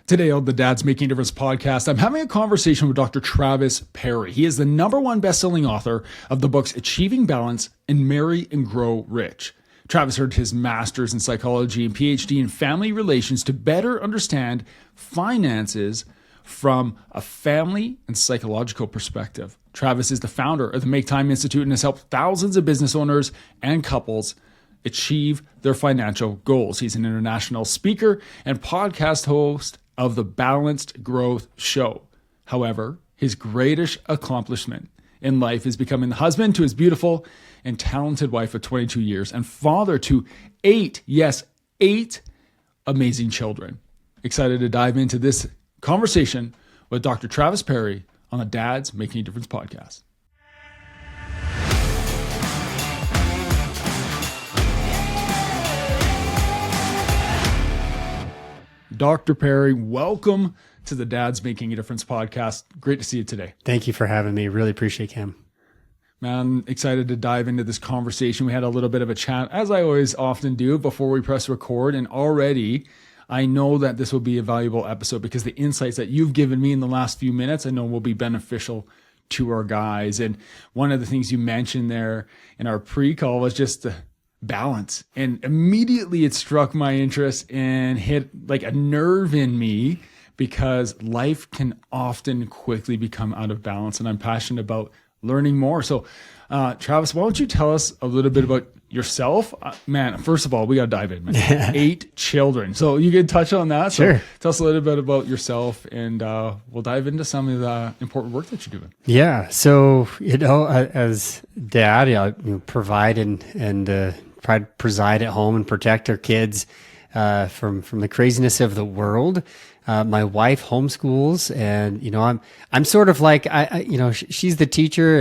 Today on the Dad's Making a Difference podcast, I'm having a conversation with Dr. Travis Parry. He is the #1 best-selling author of the books Achieving Balance and Marry and Grow Rich. Travis earned his master's in psychology and PhD in family relations to better understand finances from a family and psychological perspective. Travis is the founder of the Make Time Institute and has helped thousands of business owners and couples achieve their financial goals. He's an international speaker and podcast host of the Balanced Growth Show. However, his greatest accomplishment in life is becoming the husband to his beautiful and talented wife of 22 years and father to 8 amazing children. Excited to dive into this conversation with Dr. Travis Parry on the Dad's Making a Difference podcast. Dr. Parry, welcome to the Dad's Making a Difference podcast. Great to see you today. Thank you for having me. Really appreciate it, Cam. Man, I'm excited to dive into this conversation. We had a little bit of a chat, as I always often do, before we press record. And already I know that this will be a valuable episode because the insights that you've given me in the last few minutes, I know will be beneficial to our guys. And one of the things you mentioned there in our pre-call was just the balance. And immediately it struck my interest and hit like a nerve in me because life can often quickly become out of balance. And I'm passionate about learning more. So, Travis, why don't you tell us a little bit about yourself? Man, first of all, we got to dive in, man. Yeah. 8 children. So you could touch on that. Sure. So tell us a little bit about yourself and we'll dive into some of the important work that you're doing. Yeah. So, as dad, provide and preside at home and protect our kids from the craziness of the world. My wife homeschools, and I'm sort of like she's the teacher,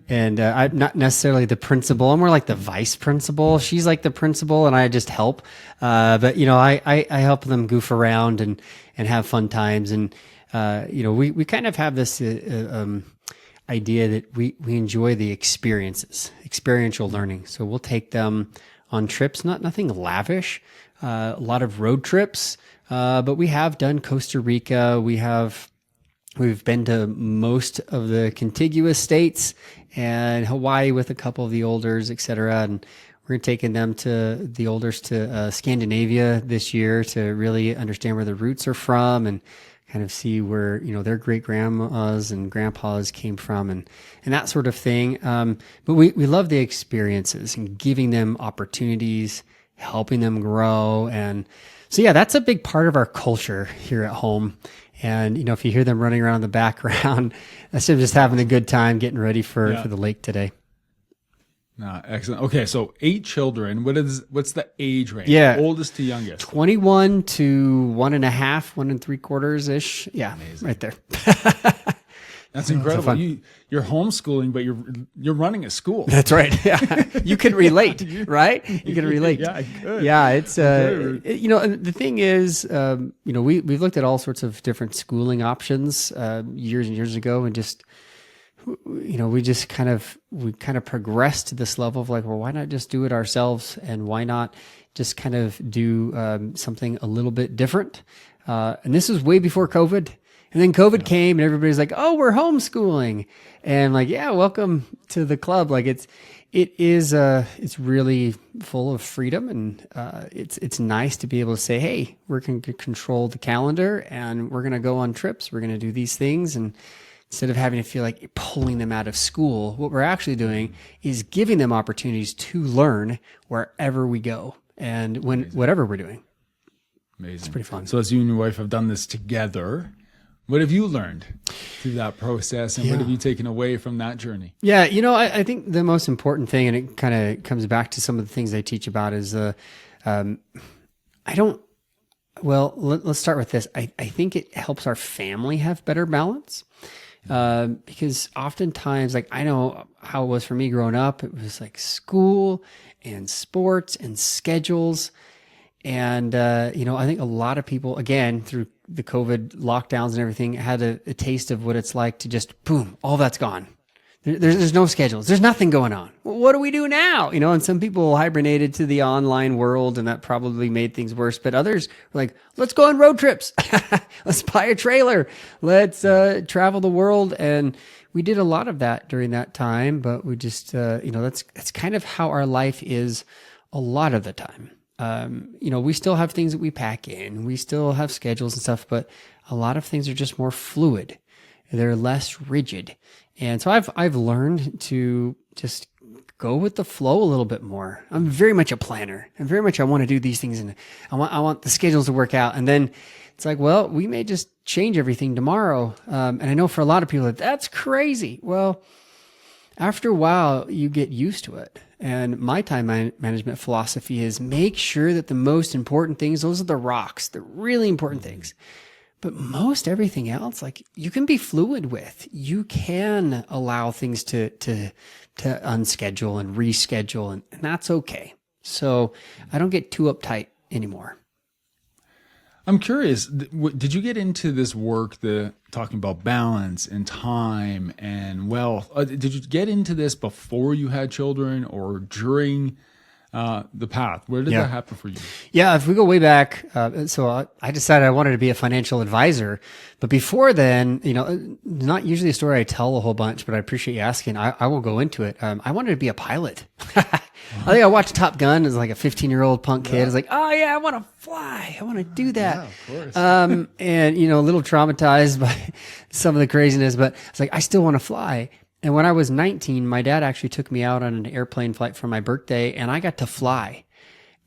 and I'm not necessarily the principal. I'm more like the vice principal. She's like the principal, and I just help. But I help them goof around and have fun times, and we kind of have this idea that we enjoy the experiences, experiential learning. So we'll take them on trips, nothing lavish, a lot of road trips, but we have done Costa Rica. We've been to most of the contiguous states and Hawaii with a couple of the olders, et cetera. And we're taking them to the olders to Scandinavia this year to really understand where the roots are from and kind of see where, their great grandmas and grandpas came from and that sort of thing. But we love the experiences and giving them opportunities, helping them grow. And so, yeah, that's a big part of our culture here at home. And, if you hear them running around in the background, that's them just having a good time getting ready for the lake today. Excellent. Okay, so 8 children. What's the age range? Yeah, oldest to youngest. 21 to 1.5, 1 3/4 ish. Yeah, amazing. Right there. That's incredible. You're homeschooling, but you're running a school. That's right. Yeah, you can relate, right? You can relate. Yeah, I could. Yeah, it's the thing is, we've looked at all sorts of different schooling options years and years ago, and just. We kind of progressed to this level of like, well, why not just do it ourselves? And why not just kind of do something a little bit different? And this was way before COVID. And then COVID came and everybody's like, oh, we're homeschooling. And like, yeah, welcome to the club. Like it's really full of freedom. And it's nice to be able to say, hey, we're going to control the calendar and we're going to go on trips. We're going to do these things. And instead of having to feel like you're pulling them out of school, what we're actually doing is giving them opportunities to learn wherever we go and whatever we're doing. Amazing. It's pretty fun. So as you and your wife have done this together, what have you learned through that process and what have you taken away from that journey? Yeah, I think the most important thing, and it kind of comes back to some of the things I teach about is let's start with this. I think it helps our family have better balance. Because oftentimes, like I know how it was for me growing up, it was like school and sports and schedules. And, I think a lot of people, again, through the COVID lockdowns and everything, had a taste of what it's like to just, boom, all that's gone. There's no schedules. There's nothing going on. Well, what do we do now? And some people hibernated to the online world, and that probably made things worse. But others were like, let's go on road trips. Let's buy a trailer. Let's travel the world. And we did a lot of that during that time. But we just, that's kind of how our life is a lot of the time. We still have things that we pack in. We still have schedules and stuff, but a lot of things are just more fluid. They're less rigid. And so I've learned to just go with the flow a little bit more. I'm very much a planner, and I want to do these things, and I want the schedules to work out. And then it's like, well, we may just change everything tomorrow. And I know for a lot of people that's crazy. Well, after a while, you get used to it. And my time management philosophy is make sure that the most important things, those are the rocks, the really important things. But most everything else, like you can be fluid with. You can allow things to unschedule and reschedule, and that's okay. So I don't get too uptight anymore. I'm curious, did you get into this work, talking about balance and time and wealth? Did you get into this before you had children or during the path? Where did that happen for you? Yeah, if we go way back, so I decided I wanted to be a financial advisor. But before then, not usually a story I tell a whole bunch, but I appreciate you asking. I will go into it. I wanted to be a pilot. I think I watched Top Gun as like a 15-year-old punk kid. I was like, oh yeah, I want to fly. I want to do that. Yeah, of course. And a little traumatized by some of the craziness, but I was like, I still want to fly. And when I was 19, my dad actually took me out on an airplane flight for my birthday, and I got to fly.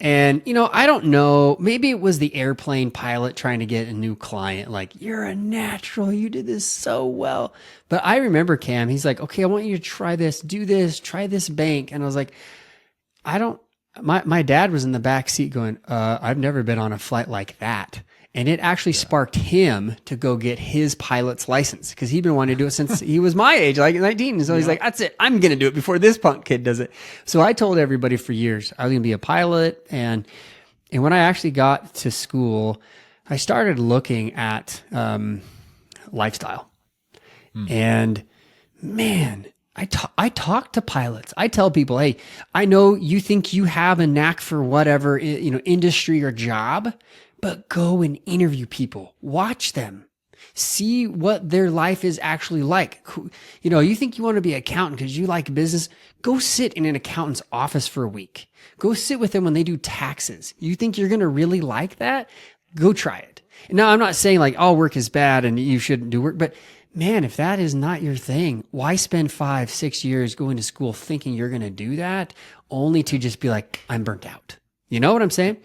And, I don't know, maybe it was the airplane pilot trying to get a new client. Like, you're a natural. You did this so well. But I remember Cam, he's like, okay, I want you to try this, do this, try this bank. And I was like, my dad was in the back seat going, I've never been on a flight like that. And it actually sparked him to go get his pilot's license because he'd been wanting to do it since he was my age, like 19. And so he's like, that's it. I'm going to do it before this punk kid does it. So I told everybody for years I was going to be a pilot. And when I actually got to school, I started looking at lifestyle. And man, I talk to pilots. I tell people, hey, I know you think you have a knack for whatever, industry or job, but go and interview people, watch them, see what their life is actually like. You think you want to be an accountant because you like business, go sit in an accountant's office for a week. Go sit with them when they do taxes. You think you're going to really like that? Go try it. Now, I'm not saying like all work is bad and you shouldn't do work, but man, if that is not your thing, why spend 5-6 years going to school thinking you're going to do that only to just be like, I'm burnt out? You know what I'm saying?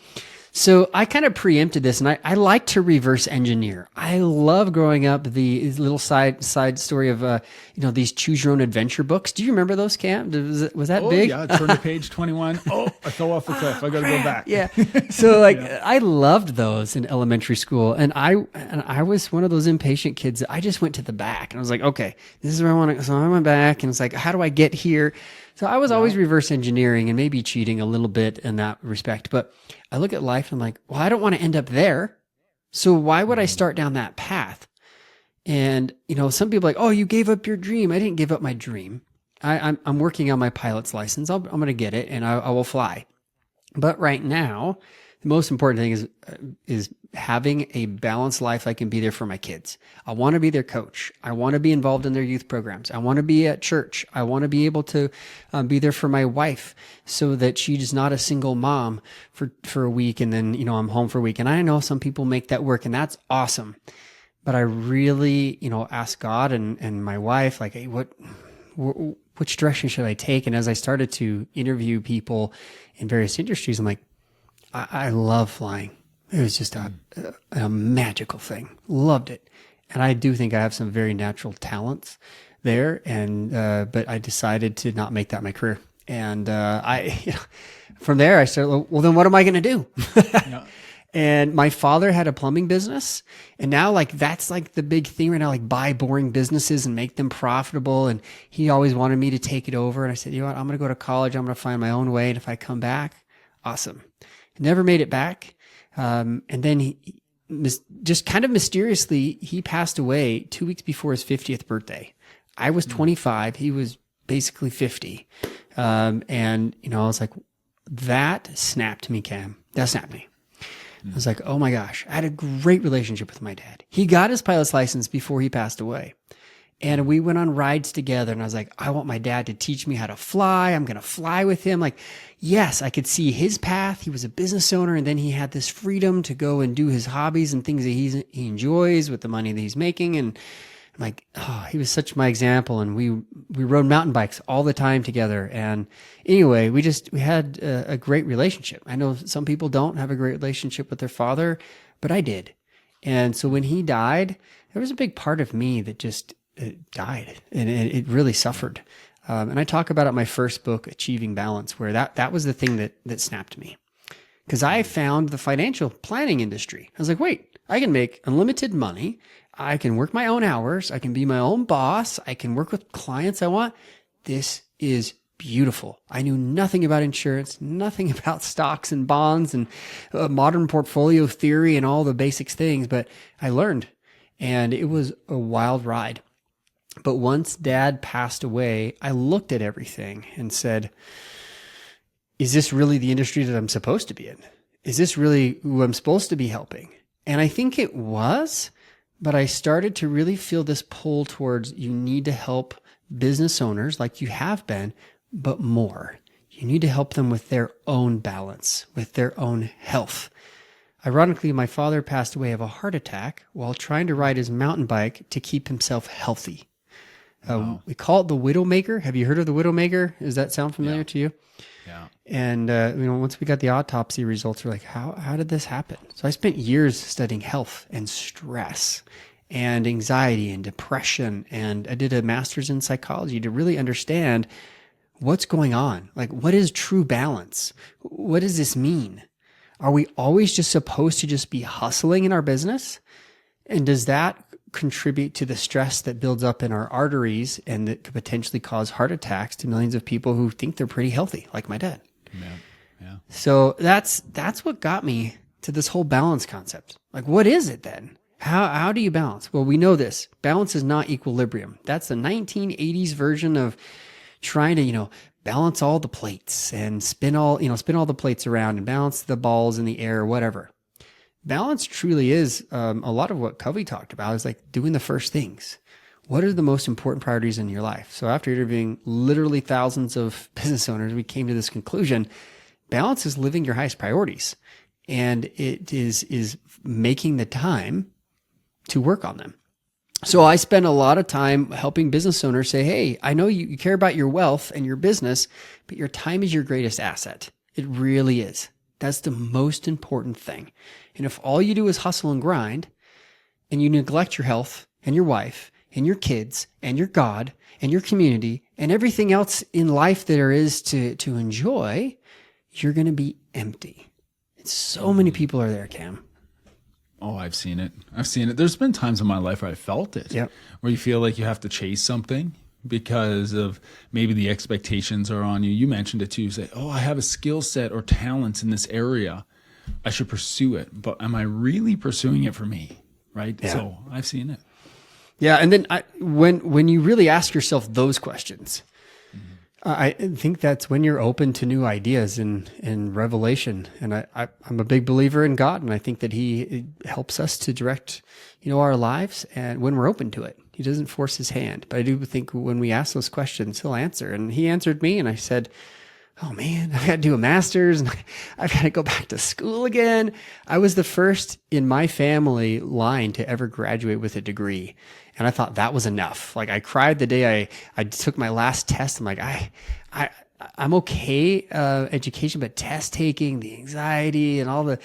So I kind of preempted this, and I like to reverse engineer. I love growing up the little side story of these choose your own adventure books. Do you remember those, Cam? Was that big? Yeah, turn to page 21. Oh, I fell off the cliff. I got to go back. Yeah. So I loved those in elementary school, and I was one of those impatient kids that I just went to the back, and I was like, okay, this is where I want to. So I went back, and it's like, how do I get here? So I was always reverse engineering and maybe cheating a little bit in that respect. But I look at life and I'm like, well, I don't want to end up there. So why would I start down that path? And, some people are like, oh, you gave up your dream. I didn't give up my dream. I'm working on my pilot's license. I'm going to get it and I will fly. But right now, the most important thing is having a balanced life. I can be there for my kids. I want to be their coach. I want to be involved in their youth programs. I want to be at church. I want to be able to be there for my wife so that she's not a single mom for a week and then, I'm home for a week. And I know some people make that work and that's awesome. But I really, ask God and my wife, like, hey, which direction should I take? And as I started to interview people in various industries, I'm like, I love flying. It was just a magical thing. Loved it. And I do think I have some very natural talents there. And, but I decided to not make that my career. And, from there I started, well, then what am I going to do? Yeah. And my father had a plumbing business. And now that's the big thing right now, buy boring businesses and make them profitable. And he always wanted me to take it over. And I said, you know what? I'm going to go to college. I'm going to find my own way. And if I come back, awesome. Never made it back. And then he just kind of mysteriously, he passed away 2 weeks before his 50th birthday. I was 25. He was basically 50. And, you know, I was like, that snapped me, Cam. That snapped me. I was like, oh my gosh, I had a great relationship with my dad. He got his pilot's license before he passed away. And we went on rides together, and I was like, I want my dad to teach me how to fly. I'm going to fly with him. Like, yes, I could see his path. He was a business owner, and then he had this freedom to go and do his hobbies and things that he enjoys with the money that he's making. And I'm like, oh, he was such my example. And we rode mountain bikes all the time together. And anyway, we had a great relationship. I know some people don't have a great relationship with their father, but I did. And so when he died, there was a big part of me that just died, and it really suffered. And I talk about it in my first book, Achieving Balance, where that was the thing that snapped me. Because I found the financial planning industry. I was like, wait, I can make unlimited money. I can work my own hours. I can be my own boss. I can work with clients I want. This is beautiful. I knew nothing about insurance, nothing about stocks and bonds and modern portfolio theory and all the basics things, but I learned, and it was a wild ride. But once Dad passed away, I looked at everything and said, is this really the industry that I'm supposed to be in? Is this really who I'm supposed to be helping? And I think it was, but I started to really feel this pull towards you need to help business owners like you have been, but more. You need to help them with their own balance, with their own health. Ironically, my father passed away of a heart attack while trying to ride his mountain bike to keep himself healthy. Wow. We call it the Widowmaker. Have you heard of the Widowmaker? Does that sound familiar to you? Yeah. And, once we got the autopsy results, we're like, how did this happen? So I spent years studying health and stress and anxiety and depression. And I did a master's in psychology to really understand what's going on. Like, what is true balance? What does this mean? Are we always just supposed to just be hustling in our business? And does that contribute to the stress that builds up in our arteries and that could potentially cause heart attacks to millions of people who think they're pretty healthy, like my dad? Yeah. So that's what got me to this whole balance concept. Like, what is it then? How do you balance? Well, we know this. Balance is not equilibrium. That's the 1980s version of trying to, balance all the plates and spin all the plates around and balance the balls in the air, whatever. Balance truly is a lot of what Covey talked about is like doing the first things. What are the most important priorities in your life? So after interviewing literally thousands of business owners, we came to this conclusion. Balance is living your highest priorities. And it is making the time to work on them. So I spend a lot of time helping business owners say, hey, I know you care about your wealth and your business, but your time is your greatest asset. It really is. That's the most important thing. And if all you do is hustle and grind and you neglect your health and your wife and your kids and your God and your community and everything else in life that there is to enjoy, you're going to be empty. And so many people are there, Cam. Oh, I've seen it. There's been times in my life where I felt it, Yep. where you feel like you have to chase something because of maybe the expectations are on you. You mentioned it too. You say, oh, I have a skill set or talents in this area. I should pursue it. But am I really pursuing it for me? Right? Yeah. So I've seen it. Yeah. And then when you really ask yourself those questions, I think that's when you're open to new ideas and revelation. And I'm a big believer in God, and I think that He helps us to direct, our lives, and when we're open to it. He doesn't force His hand. But I do think when we ask those questions, He'll answer. And He answered me, and I said, oh man, I've got to do a master's and I've got to go back to school again. I was the first in my family line to ever graduate with a degree. And I thought that was enough. Like, I cried the day I took my last test. I'm like, I'm okay, education, but test taking, the anxiety and all the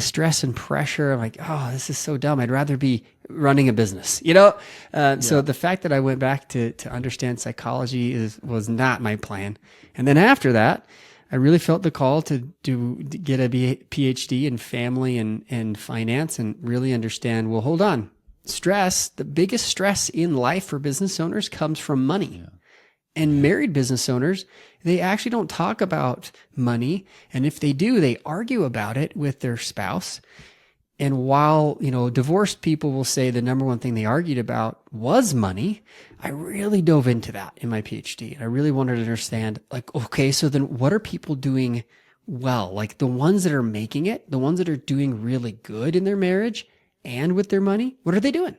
stress and pressure. I'm like, oh, this is so dumb. I'd rather be running a business, So the fact that I went back to understand psychology was not my plan. And then after that, I really felt the call to get a PhD in family and finance and really understand, well, hold on. Stress, the biggest stress in life for business owners comes from money. Yeah. And married business owners, they actually don't talk about money. And if they do, they argue about it with their spouse. And while, divorced people will say the number one thing they argued about was money, I really dove into that in my PhD. And I really wanted to understand, like, okay, so then what are people doing well? Like the ones that are making it, the ones that are doing really good in their marriage and with their money, what are they doing?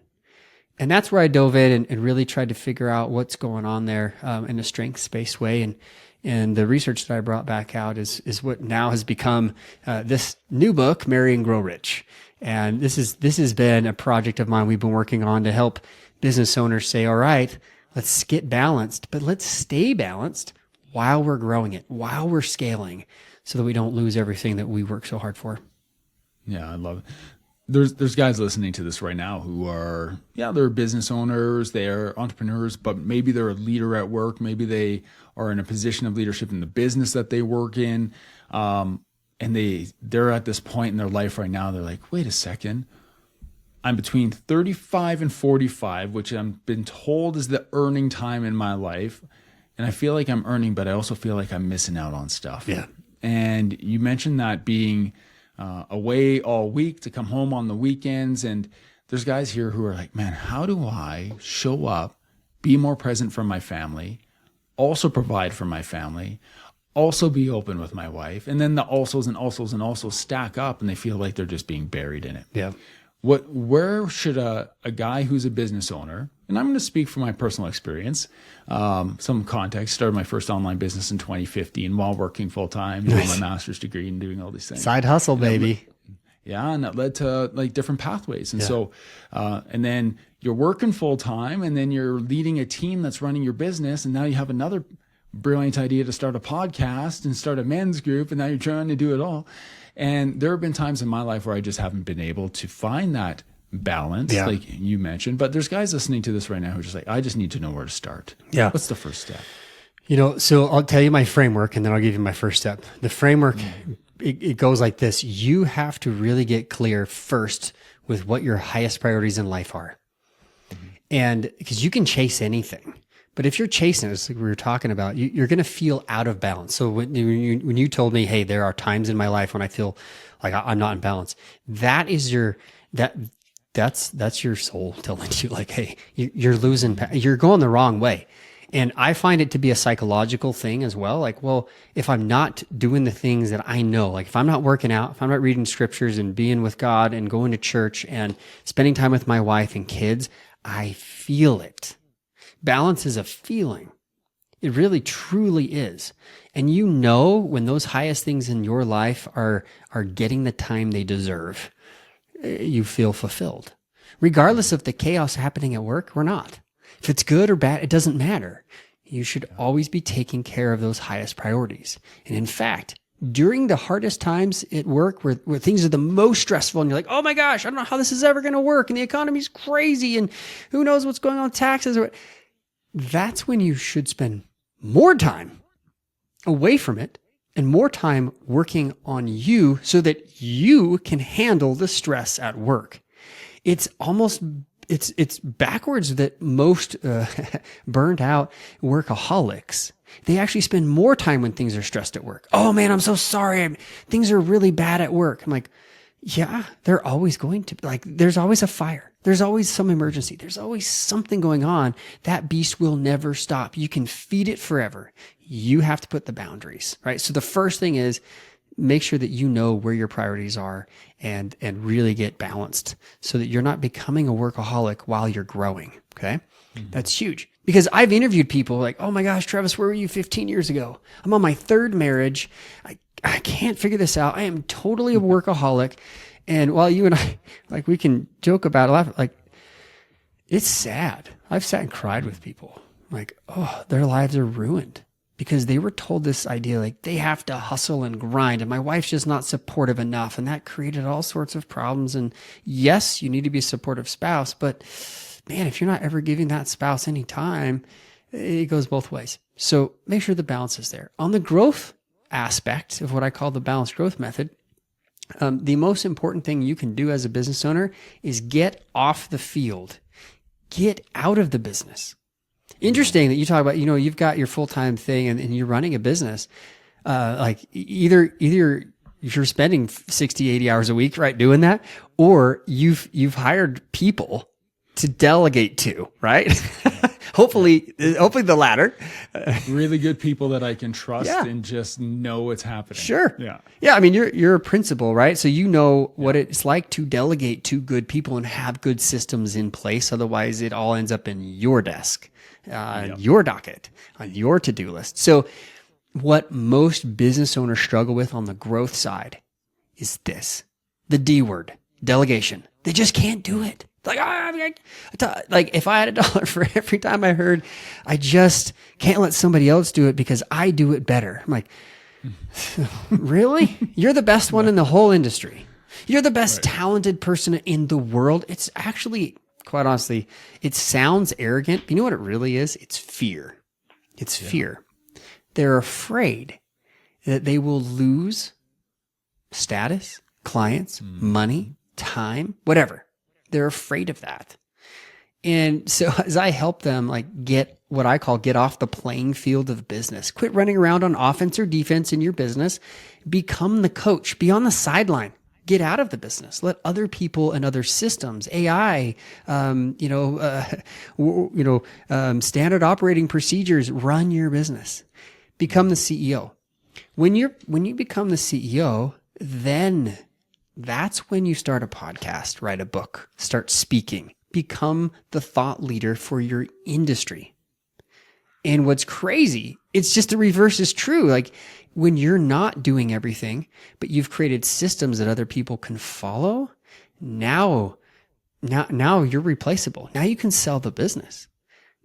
And that's where I dove in and really tried to figure out what's going on there in a strengths-based way. And the research that I brought back out is what now has become this new book, Marry and Grow Rich. And this has been a project of mine we've been working on to help business owners say, all right, let's get balanced, but let's stay balanced while we're growing it, while we're scaling, so that we don't lose everything that we work so hard for. Yeah, I love it. There's guys listening to this right now who are, they're business owners, they're entrepreneurs, but maybe they're a leader at work. Maybe they are in a position of leadership in the business that they work in. And they're at this point in their life right now. They're like, wait a second, I'm between 35 and 45, which I've been told is the earning time in my life. And I feel like I'm earning, but I also feel like I'm missing out on stuff. Yeah. And you mentioned that being away all week to come home on the weekends. And there's guys here who are like, man, how do I show up, be more present for my family, also provide for my family, also be open with my wife? And then the alsos and alsos and alsos stack up and they feel like they're just being buried in it. Yeah. Where should a guy who's a business owner, and I'm going to speak from my personal experience, some context, started my first online business in 2015 while working full time, doing my master's degree and doing all these things. Side hustle, baby. And that led to like different pathways. And so, and then you're working full time and then you're leading a team that's running your business. And now you have another brilliant idea to start a podcast and start a men's group. And now you're trying to do it all. And there have been times in my life where I just haven't been able to find that balance, like you mentioned. But there's guys listening to this right now who are just like, I just need to know where to start. Yeah. What's the first step? So I'll tell you my framework and then I'll give you my first step. The framework, it goes like this. You have to really get clear first with what your highest priorities in life are. And because you can chase anything. But if you're chasing, it's like we were talking about, you're going to feel out of balance. So when you told me, hey, there are times in my life when I feel like I'm not in balance, that is that's your soul telling you like, hey, you're losing, you're going the wrong way. And I find it to be a psychological thing as well. Like, well, if I'm not doing the things that I know, like if I'm not working out, if I'm not reading scriptures and being with God and going to church and spending time with my wife and kids, I feel it. Balance is a feeling. It really, truly is. And when those highest things in your life are getting the time they deserve, you feel fulfilled. Regardless of the chaos happening at work or not. If it's good or bad, it doesn't matter. You should always be taking care of those highest priorities. And in fact, during the hardest times at work where things are the most stressful and you're like, oh my gosh, I don't know how this is ever going to work and the economy's crazy and who knows what's going on with taxes, that's when you should spend more time away from it and more time working on you so that you can handle the stress at work. It's backwards that most burned out workaholics, they actually spend more time when things are stressed at work. Oh man, I'm so sorry. Things are really bad at work. I'm like, yeah, they're always going to, like, there's always a fire. There's always some emergency. There's always something going on. That beast will never stop. You can feed it forever. You have to put the boundaries, right? So the first thing is make sure that you know where your priorities are and really get balanced so that you're not becoming a workaholic while you're growing. Okay. Mm-hmm. That's huge because I've interviewed people like, oh my gosh, Travis, where were you 15 years ago? I'm on my third marriage. I can't figure this out. I am totally a workaholic. And while you and I, like, we can joke about it, laugh, like, it's sad. I've sat and cried with people like, oh, their lives are ruined because they were told this idea, like they have to hustle and grind. And my wife's just not supportive enough. And that created all sorts of problems. And yes, you need to be a supportive spouse, but man, if you're not ever giving that spouse any time, it goes both ways. So make sure the balance is there. On the growth aspect of what I call the balanced growth method, the most important thing you can do as a business owner is get off the field, get out of the business. Interesting that you talk about, you've got your full-time thing and you're running a business. Like either you're spending 60, 80 hours a week, right? Doing that, or you've hired people to delegate to, right? Hopefully the latter. Really good people that I can trust Yeah. and just know what's happening. Sure. Yeah. Yeah. I mean, you're a principal, right? So you know what it's like to delegate to good people and have good systems in place. Otherwise, it all ends up in your desk, your docket, on your to-do list. So what most business owners struggle with on the growth side is this, the D word, delegation. They just can't do it. Like if I had $1 for every time I heard, I just can't let somebody else do it because I do it better. I'm like, really? You're the best one in the whole industry. You're the best talented person in the world. It's actually, quite honestly, it sounds arrogant. But you know what it really is? It's fear. It's fear. They're afraid that they will lose status, clients, money, time, whatever. They're afraid of that. And so as I help them like get what I call get off the playing field of business, quit running around on offense or defense in your business, become the coach, be on the sideline, get out of the business, let other people and other systems, AI, standard operating procedures run your business. Become the CEO. When you become the CEO, then that's when you start a podcast, write a book, start speaking, become the thought leader for your industry. And what's crazy, it's just the reverse is true. Like when you're not doing everything, but you've created systems that other people can follow, now you're replaceable. Now you can sell the business.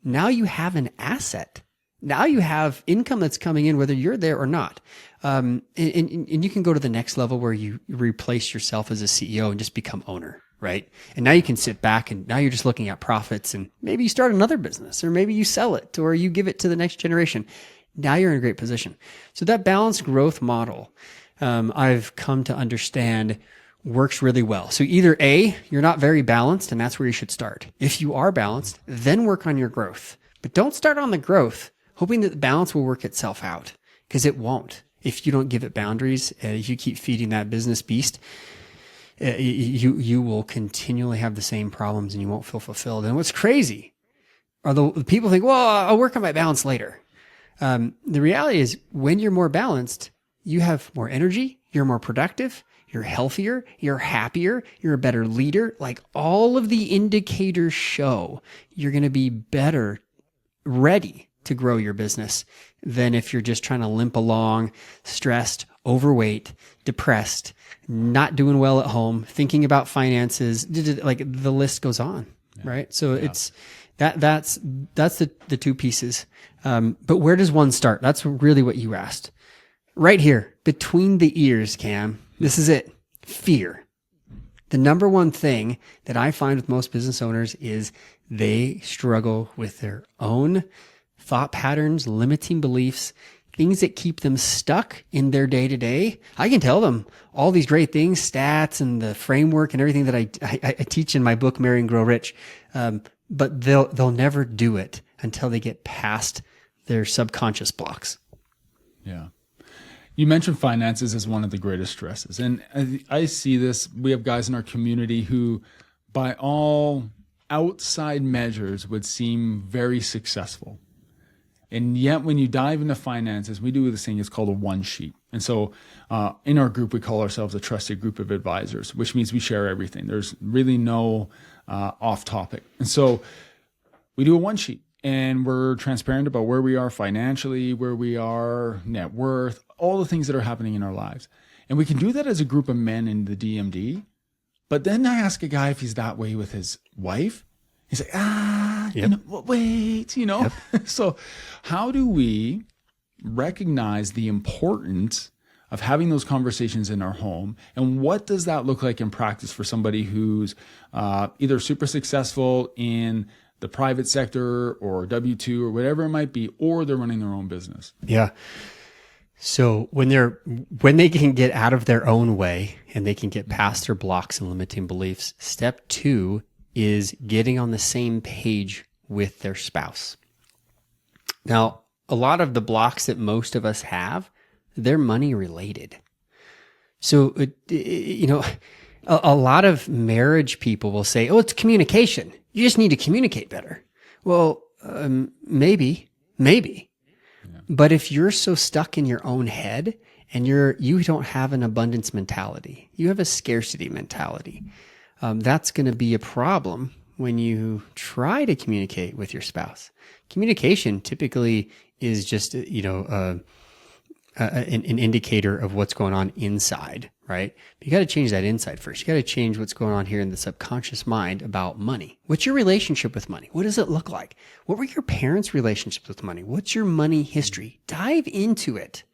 Now you have an asset. Now you have income that's coming in, whether you're there or not. And you can go to the next level where you replace yourself as a CEO and just become owner, right? And now you can sit back and now you're just looking at profits and maybe you start another business or maybe you sell it or you give it to the next generation. Now you're in a great position. So that balanced growth model, I've come to understand works really well. So either A, you're not very balanced and that's where you should start. If you are balanced, then work on your growth. But don't start on the growth hoping that the balance will work itself out because it won't. If you don't give it boundaries, if you keep feeding that business beast, you will continually have the same problems and you won't feel fulfilled. And what's crazy are the people think, well, I'll work on my balance later. The reality is when you're more balanced, you have more energy, you're more productive, you're healthier, you're happier, you're a better leader. Like all of the indicators show you're going to be better ready to grow your business than if you're just trying to limp along, stressed, overweight, depressed, not doing well at home, thinking about finances. Like the list goes on, right? So it's that's the two pieces. But where does one start? That's really what you asked. Right here, between the ears, Cam. This is it. Fear. The number one thing that I find with most business owners is they struggle with their own thought patterns, limiting beliefs, things that keep them stuck in their day-to-day. I can tell them all these great things, stats and the framework and everything that I teach in my book, Marry and Grow Rich. But they'll never do it until they get past their subconscious blocks. Yeah. You mentioned finances as one of the greatest stresses. And I see this. We have guys in our community who, by all outside measures, would seem very successful. And yet when you dive into finances, we do this thing, it's called a one sheet. And so in our group, we call ourselves a trusted group of advisors, which means we share everything. There's really no off topic. And so we do a one sheet and we're transparent about where we are financially, where we are, net worth, all the things that are happening in our lives. And we can do that as a group of men in the DMD. But then I ask a guy if he's that way with his wife. He's like, wait. So how do we recognize the importance of having those conversations in our home? And what does that look like in practice for somebody who's either super successful in the private sector or W-2 or whatever it might be, or they're running their own business? Yeah. So when they can get out of their own way and they can get past their blocks and limiting beliefs, step 2 is getting on the same page with their spouse. Now, a lot of the blocks that most of us have, they're money related. So, a lot of marriage people will say, oh, it's communication. You just need to communicate better. Well, maybe. But if you're so stuck in your own head and you don't have an abundance mentality, you have a scarcity mentality, that's going to be a problem when you try to communicate with your spouse. Communication typically is just, an indicator of what's going on inside, right? But you got to change that inside first. You got to change what's going on here in the subconscious mind about money. What's your relationship with money? What does it look like? What were your parents' relationships with money? What's your money history? Dive into it.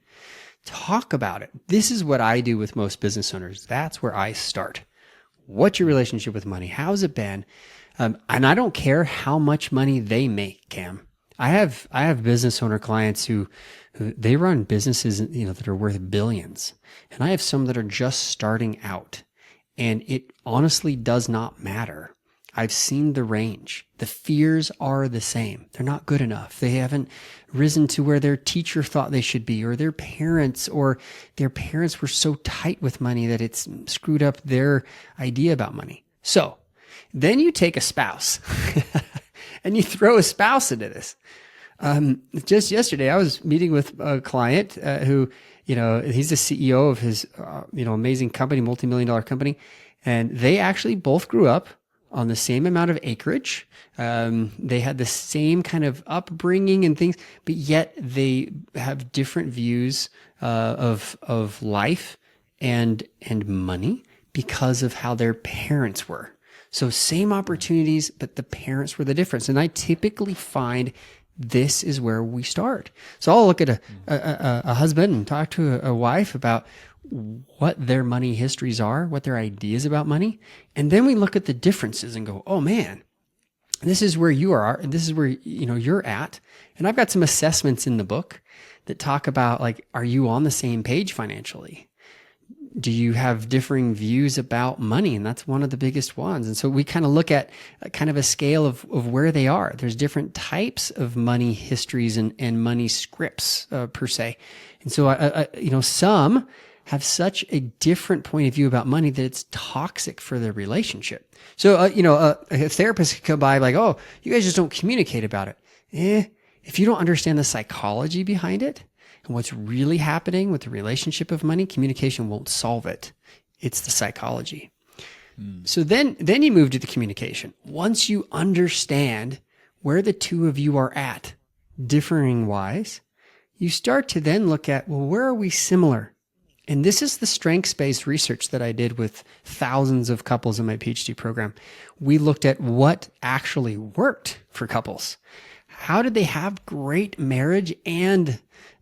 Talk about it. This is what I do with most business owners. That's where I start. What's your relationship with money? How's it been? And I don't care how much money they make, Cam. I have business owner clients who they run businesses, that are worth billions. And I have some that are just starting out. And it honestly does not matter. I've seen the range. The fears are the same. They're not good enough. They haven't risen to where their teacher thought they should be, or their parents were so tight with money that it's screwed up their idea about money. So then you take a spouse and you throw a spouse into this. Just yesterday, I was meeting with a client who, he's the CEO of his, amazing company, multi-million-dollar company. And they actually both grew up on the same amount of acreage. They had the same kind of upbringing and things, but yet they have different views of life and money because of how their parents were. So same opportunities, but the parents were the difference. And I typically find this is where we start. So I'll look at a husband and talk to a wife about what their money histories are, what their ideas about money. And then we look at the differences and go, oh man, this is where you are, and this is where, you're at. And I've got some assessments in the book that talk about, like, are you on the same page financially? Do you have differing views about money? And that's one of the biggest ones. And so we kind of look at kind of a scale of where they are. There's different types of money histories and money scripts per se. And so, some have such a different point of view about money that it's toxic for their relationship. So, a therapist could come by like, oh, you guys just don't communicate about it. If you don't understand the psychology behind it, and what's really happening with the relationship of money, communication won't solve it. It's the psychology. So then you move to the communication. Once you understand where the two of you are at, differing wise, you start to then look at, well, where are we similar? And this is the strengths-based research that I did with thousands of couples in my PhD program. We looked at what actually worked for couples. How did they have great marriage and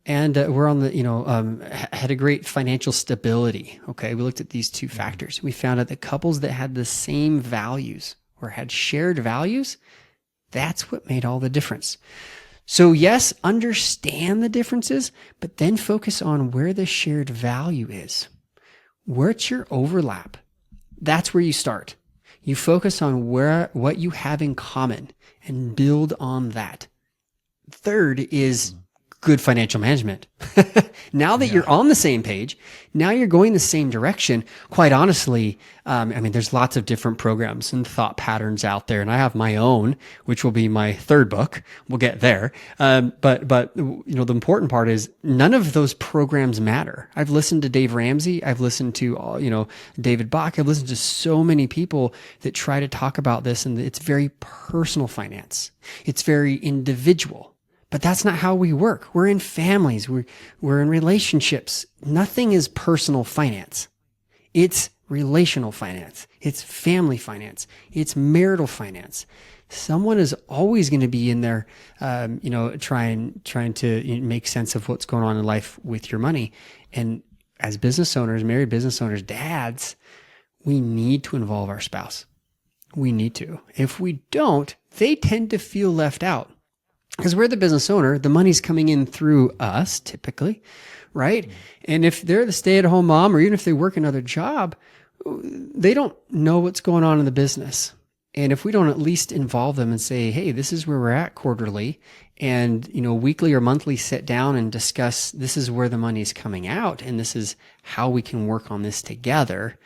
we're on the, had a great financial stability. Okay. We looked at these two factors. We found out that couples that had the same values or had shared values, that's what made all the difference. So yes, understand the differences, but then focus on where the shared value is. Where's your overlap? That's where you start. You focus on what you have in common and build on that. Third is good financial management. Now that you're on the same page, now you're going the same direction. Quite honestly, there's lots of different programs and thought patterns out there, and I have my own, which will be my third book. We'll get there. But the important part is none of those programs matter. I've listened to Dave Ramsey. I've listened to, David Bach. I've listened to so many people that try to talk about this, and it's very personal finance. It's very individual. But that's not how we work. We're in families. We're in relationships. Nothing is personal finance. It's relational finance. It's family finance. It's marital finance. Someone is always going to be in there, trying to make sense of what's going on in life with your money. And as business owners, married business owners, dads, we need to involve our spouse. We need to. If we don't, they tend to feel left out. Because we're the business owner, the money's coming in through us typically, right? And if they're the stay-at-home mom, or even if they work another job, they don't know what's going on in the business. And if we don't at least involve them and say, hey, this is where we're at quarterly, and weekly or monthly sit down and discuss, this is where the money is coming out and this is how we can work on this together,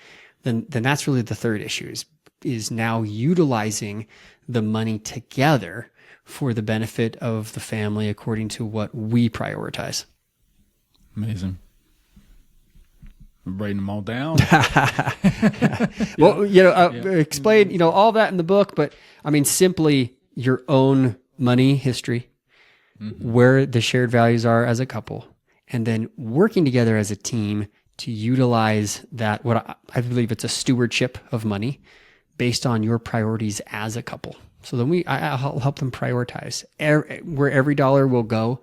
then that's really the third issue is now utilizing the money together for the benefit of the family according to what we prioritize. Amazing. I'm writing them all down. Well, explain, all that in the book, but I mean, simply your own money history, where the shared values are as a couple, and then working together as a team to utilize that, what I believe it's a stewardship of money based on your priorities as a couple. So then I'll help them prioritize where every dollar will go.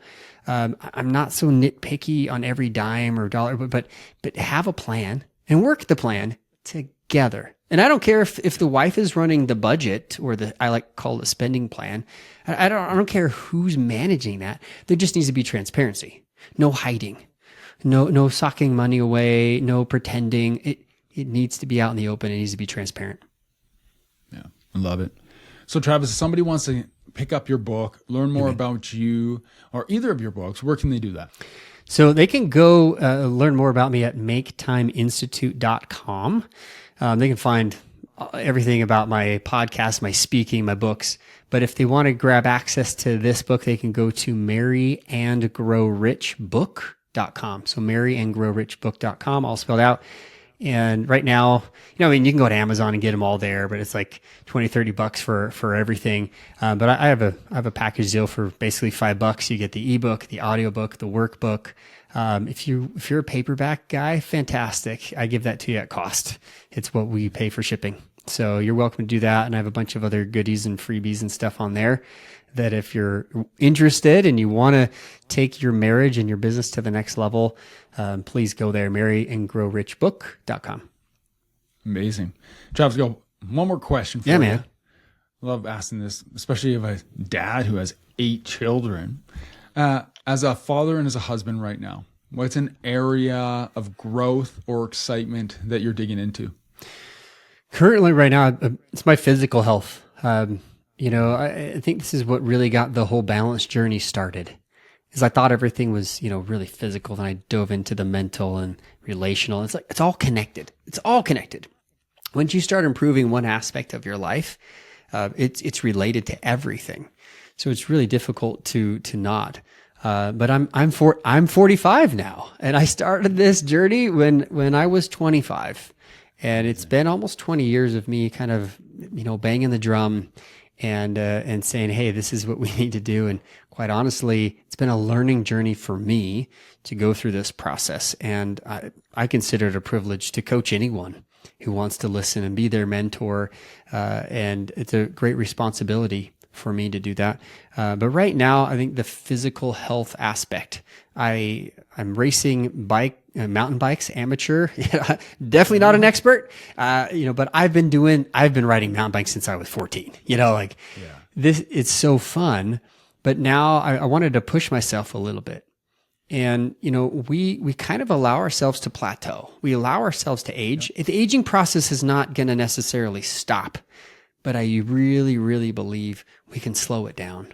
I'm not so nitpicky on every dime or dollar, but have a plan and work the plan together. And I don't care if the wife is running the budget or I like call it a spending plan. I don't care who's managing that. There just needs to be transparency. No hiding. No socking money away, no pretending. It needs to be out in the open. It needs to be transparent. Yeah, I love it. So Travis, if somebody wants to pick up your book, learn more about you or either of your books, where can they do that? So they can go learn more about me at maketimeinstitute.com. They can find everything about my podcast, my speaking, my books. But if they want to grab access to this book, they can go to marryandgrowrichbook.com. So marryandgrowrichbook.com, all spelled out. And right now, you can go to Amazon and get them all there, but it's like $20-$30 for everything. But I have a package deal for basically $5. You get the ebook, the audiobook, the workbook. If you're a paperback guy, fantastic. I give that to you at cost. It's what we pay for shipping. So you're welcome to do that. And I have a bunch of other goodies and freebies and stuff on there that if you're interested and you want to take your marriage and your business to the next level, please go there, marryandgrowrichbook.com. Amazing. Travis, go one more question for you. Yeah, man. I love asking this, especially of a dad who has 8 children. As a father and as a husband right now, what's an area of growth or excitement that you're digging into? Currently, right now, it's my physical health. I think this is what really got the whole balance journey started. Is I thought everything was, really physical. Then I dove into the mental and relational. It's like, it's all connected. It's all connected. Once you start improving one aspect of your life, it's related to everything. So it's really difficult to not. But I'm 45 now, and I started this journey when I was 25, and it's been almost 20 years of me kind of, banging the drum and saying, hey, this is what we need to do. And quite honestly, it's been a learning journey for me to go through this process. And I consider it a privilege to coach anyone who wants to listen and be their mentor. And it's a great responsibility for me to do that. But right now, I think the physical health aspect, I'm racing mountain bikes, amateur, definitely not an expert, but I've been riding mountain bikes since I was 14, this, it's so fun. But now I wanted to push myself a little bit. And, we kind of allow ourselves to plateau. We allow ourselves to age. The aging process is not going to necessarily stop, but I really, really believe we can slow it down.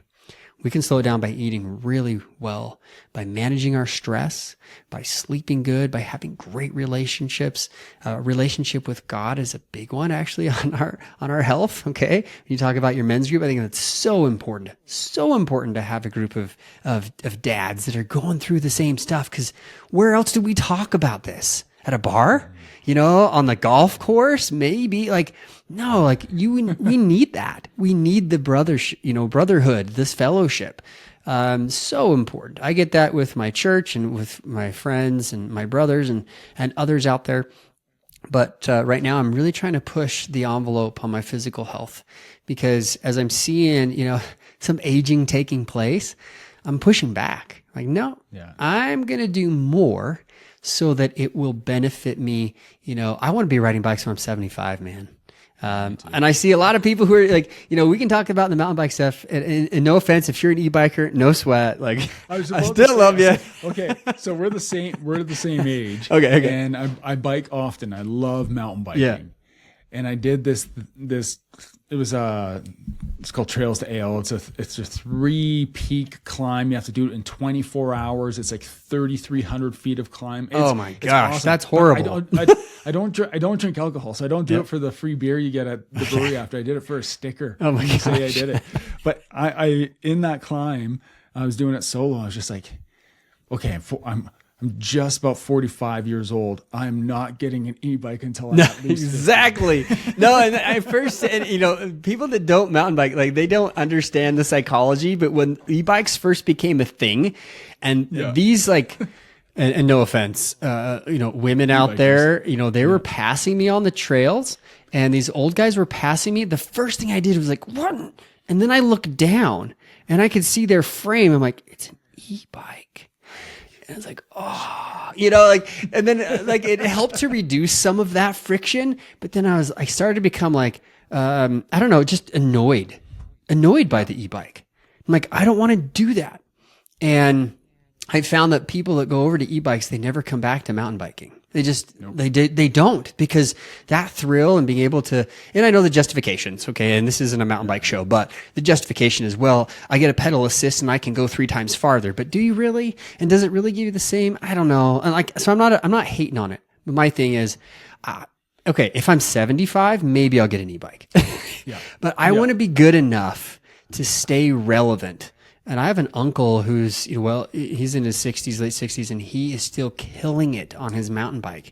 We can slow it down by eating really well, by managing our stress, by sleeping good, by having great relationships. Relationship with God is a big one, actually, on our health. Okay, when you talk about your men's group, I think that's so important to have a group of dads that are going through the same stuff. Because where else do we talk about this? At a bar? On the golf course? Maybe no, we need that. We need the brotherhood, this fellowship. So important. I get that with my church and with my friends and my brothers and others out there. But right now I'm really trying to push the envelope on my physical health because as I'm seeing, some aging taking place, I'm pushing back. No, I'm going to do more so that it will benefit me. I want to be riding bikes when I'm 75, man. And I see a lot of people who are we can talk about the mountain bike stuff and no offense, if you're an e-biker, no sweat. I still love you. Okay. So we're the same age. Okay. And I bike often. I love mountain biking. Yeah. and I did this. It was it's called Trails to Ale. It's a 3-peak climb. You have to do it in 24 hours. It's like 3,300 feet of climb. Oh my gosh, awesome. that's horrible. I don't drink alcohol, so I don't do it for the free beer you get at the brewery after. I did it for a sticker. Oh my gosh. Say I did it. But I in that climb, I was doing it solo. I was just like, okay, I'm just about 45 years old. I'm not getting an e-bike until I'm at least 50. Exactly. No, and I first said, people that don't mountain bike, like they don't understand the psychology, but when e-bikes first became a thing and these like, and no offense, women out there, they were passing me on the trails and these old guys were passing me. The first thing I did was like, what? And then I looked down and I could see their frame. I'm like, it's an e-bike. And it's like, and then it helped to reduce some of that friction. But then I started to become like, I don't know, just annoyed by the e-bike. I'm like, I don't want to do that. And I found that people that go over to e-bikes, they never come back to mountain biking. They just, they don't, because that thrill and being able to, and I know the justifications, okay, and this isn't a mountain bike show, but the justification is, well, I get a pedal assist and I can go 3 times farther, but do you really? And does it really give you the same? I don't know. And so I'm not hating on it, but my thing is, okay, if I'm 75, maybe I'll get an e-bike, but I want to be good enough to stay relevant. And I have an uncle who's, he's in his 60s, late 60s, and he is still killing it on his mountain bike.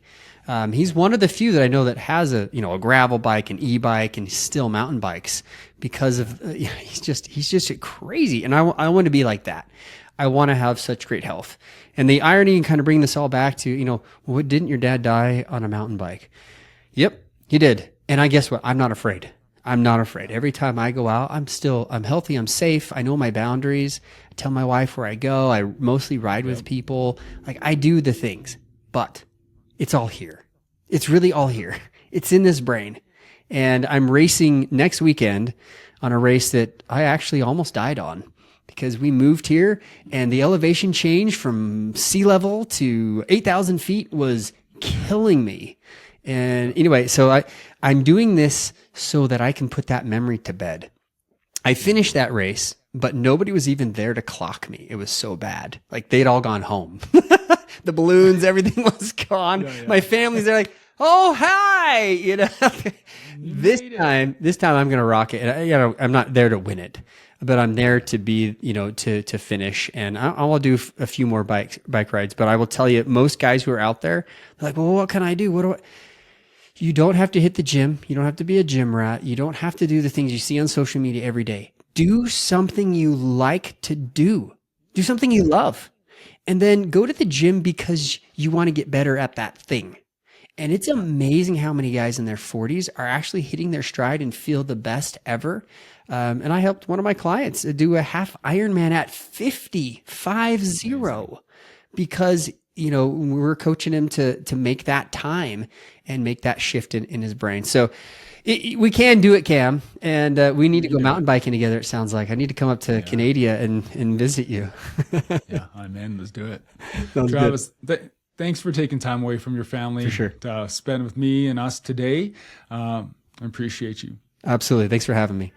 He's one of the few that I know that has a gravel bike, an e-bike, and still mountain bikes because of, he's just crazy. And I want to be like that. I want to have such great health. And the irony and kind of bring this all back to, didn't your dad die on a mountain bike? Yep, he did. And I guess what? I'm not afraid. Every time I go out, I'm healthy, I'm safe. I know my boundaries. I tell my wife where I go. I mostly ride with people. Like I do the things, but it's all here. It's really all here. It's in this brain. And I'm racing next weekend on a race that I actually almost died on because we moved here and the elevation change from sea level to 8,000 feet was killing me. And anyway, so I'm doing this so that I can put that memory to bed. I finished that race, but nobody was even there to clock me. It was so bad. Like they'd all gone home. The balloons, everything was gone. My family's there like, oh, hi, This time I'm going to rock it. And I'm not there to win it, but I'm there to be, to finish. And I'll do a few more bike rides, but I will tell you, most guys who are out there, they're like, well, what can I do? You don't have to hit the gym. You don't have to be a gym rat. You don't have to do the things you see on social media every day. Do something you like to do. Do something you love. And then go to the gym because you want to get better at that thing. And it's amazing how many guys in their 40s are actually hitting their stride and feel the best ever. And I helped one of my clients do a half Ironman at 50, because we were coaching him to make that time and make that shift in his brain. So we can do it, Cam, and we need to go mountain biking together. It sounds like I need to come up to Canada and visit you. Yeah, I'm in. Let's do it. Sounds Travis, thanks for taking time away from your family to spend with me and us today. I appreciate you. Absolutely. Thanks for having me.